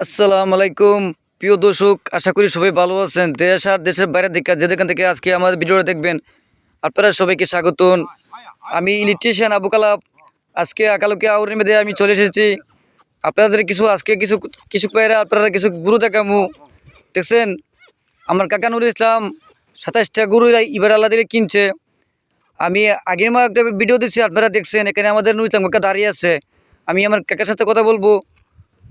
আসসালামু আলাইকুম প্রিয় দর্শক, আশা করি সবাই ভালো আছেন। দেশ আর দেশের বাইরে থেকে যেখান থেকে আজকে আমাদের ভিডিওটা দেখবেন, আপনারা সবাইকে স্বাগতন। আমি ইলেকট্রিশিয়ান আবু কালাব। আজকে আকালকে আউরের মধ্যে আমি চলে এসেছি। আপনাদের আজকে কিছু কিছু পায়রা আপনারা কিছু গুরু দেখামু। দেখছেন আমার কাকা নুরুল ইসলাম 27টা গুরু এবার আল্লাহ দিলে কিনছে। আমি আগের মা একটা ভিডিও দিচ্ছি, আপনারা দেখছেন। এখানে আমাদের নুরুল ইসলাম কাকা দাঁড়িয়ে আছে। আমি আমার কাকার সাথে কথা বলবো।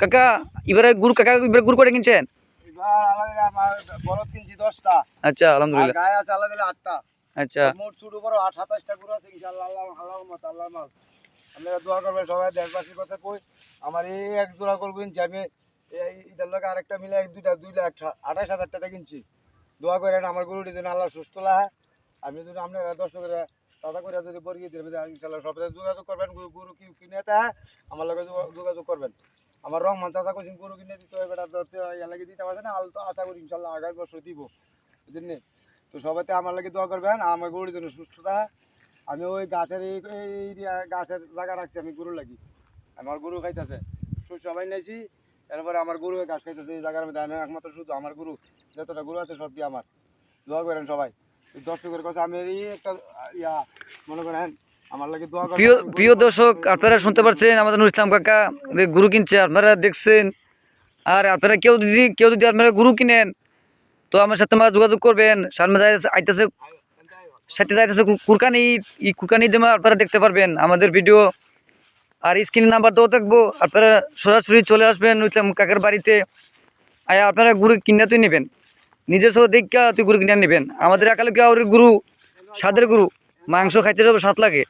কাকা, এবারে গুরু করে কিনছেন? আচ্ছা, আলহামদুলিল্লাহ। আচ্ছা, আমার এই এক জোড়া গরু কিনছি আমি, এটার লোক আরেকটা মিলে 2,28,000 টাকা কিনছি। দোয়া করেন আমার গরুটি যেন আল্লাহ সুস্থ লাহে। আমি যদি আপনারা 10 করে দাদা করে যদি বর্গিয়ে দেবেন ইনশাল্লাহ সবাই যোগাযোগ করবেন। গরু কি কিনে তা আমার লগে যোগাযোগ করবেন। আমার রহমান চাচা কোচিং গরু কিনে দিতে হবে, লাগে দিতে পারছে না, তো আশা করি ইনশাল্লাহ আগামী বছর দিব, বুঝলেন? তো সবাইতে আমার লাগে দোয়া করবেন আমার গরুর জন্য সুস্থতা। আমি ওই গাছের এই গাছের জায়গা রাখছি আমি গরু লাগি, আমার গরু খাইতেছে সবাই নিয়েছি। এরপরে আমার গরু ঘাস খাইতেছে এই জায়গার মধ্যে। আমি একমাত্র শুধু আমার গরু, যতটা গরু আছে সব দিয়ে আমার দোয়া করেন সবাই। দর্শকের কাছে আমি এই একটা মনে করেন আমার লাগে দোয়া করেন। প্রিয় দর্শক, আপনারা শুনতে পাচ্ছেন আমাদের নুরুল ইসলাম কাকা গুরু কিনছে, আপনারা দেখছেন। আর আপনারা কেউ যদি আপনারা গুরু কিনেন তো আমার সাথে আমার যোগাযোগ করবেন। সামনে আইতেছে সাথে যাইতেছে কুরকানি, এই কুরকানি দিয়ে আপনারা দেখতে পারবেন আমাদের ভিডিও। আর স্ক্রিনের নাম্বার দেওয়া থাকবো, আপনারা সরাসরি চলে আসবেন নুরুল ইসলাম কাকার বাড়িতে। আয়া আপনারা গুরু কিনে তুই নেবেন, নিজের সহ দেখা তুই গুরু কিনে নেবেন। আমাদের একালে কেউ গুরু স্বাদের গুরু, মাংস খাইতে যাবে 7 লাগে।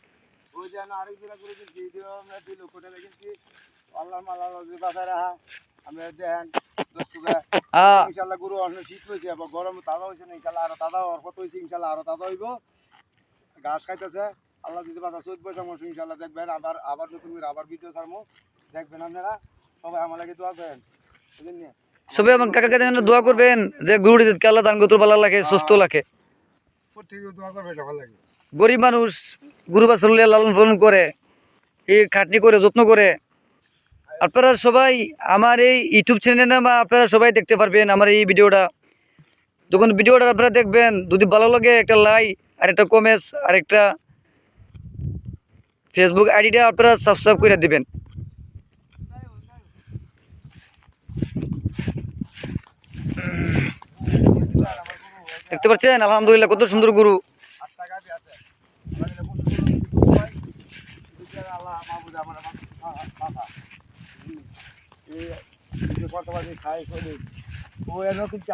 গরু অনেক শীত হয়েছে, গরম তাজা হয়েছে না, ইনশাল্লাহ আরো তাজা অর্পত হয়েছে, ইনশাল্লাহ আরো তাজা হইব। ঘাস খাইতেছে আল্লাহ যদি বাসা 14 বছর ইনশাল্লাহ দেখবেন। আবার নতুন করে আবার ভিডিও ছাড়বো, দেখবেন আপনারা সবাই আমার লাগে দোয়া করেন, বুঝলেন? সবাই আমার কাকাকে দোয়া করবেন যে গরুটি আল্লাহ দান করতে ভালো লাগে, সুস্থ লাগে। দোয়া করবেন সকাল লাগে। গরিব মানুষ গরু বাছুর লালন পালন করে, এই খাটনি করে যত্ন করে। আপনারা সবাই আমার এই ইউটিউব চ্যানেলে বা আপনারা সবাই দেখতে পারবেন আমার এই ভিডিওটা। যখন ভিডিওটা আপনারা দেখবেন, যদি ভালো লাগে একটা লাইক আর একটা কমেন্টস আর একটা ফেসবুক আইডিটা আপনারা সাবস্ক্রাইব করে দিবেন। দেখতে পাচ্ছেন আলহামদুলিল্লাহ কত সুন্দর গরু।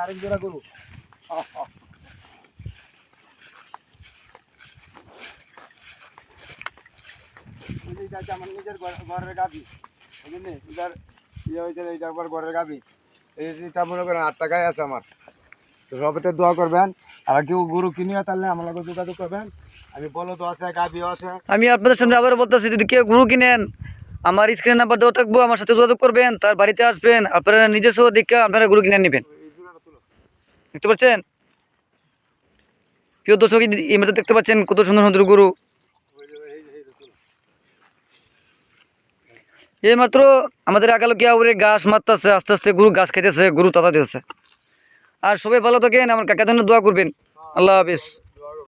আরেক জোড়া গরু আমার নিজের ঘরের গাভি, বুঝলেন? এটার ইয়ে হয়েছে, এইটা একবার ঘরের গাভি। এইটা মনে করেন 8 টাকায় আছে আমার। তো সবাই দোয়া করবেন। আর কেউ গরু কিনিও তাহলে আমার লগে যোগাযোগ করবেন। আমি বলদ আছে, গাভিও আছে। আমি আপনাদের সামনে আবার বলতেছি, যদি কেউ গরু কিনেন আমার স্ক্রিন নাম্বার দেওয়া থাকবো, আমার সাথে যোগাযোগ করবেন, তার বাড়িতে আসবেন, আপনারা নিজস্ব দেখে আপনারা গরু কিনে নেবেন। দেখতে পাচ্ছেন প্রিয় দর্শক, এই মধ্যে দেখতে পাচ্ছেন কত সুন্দর সুন্দর গরু। এই মাত্র আমাদের আগালকে আউরে ঘাস মারতেছে, আস্তে আস্তে গরু ঘাস খাইতেছে, গরু তাতা দিতেছে। আর সবাই ভালো থাকেন, আমার কাকা জন্য দোয়া করবেন। আল্লাহ হাফিজ।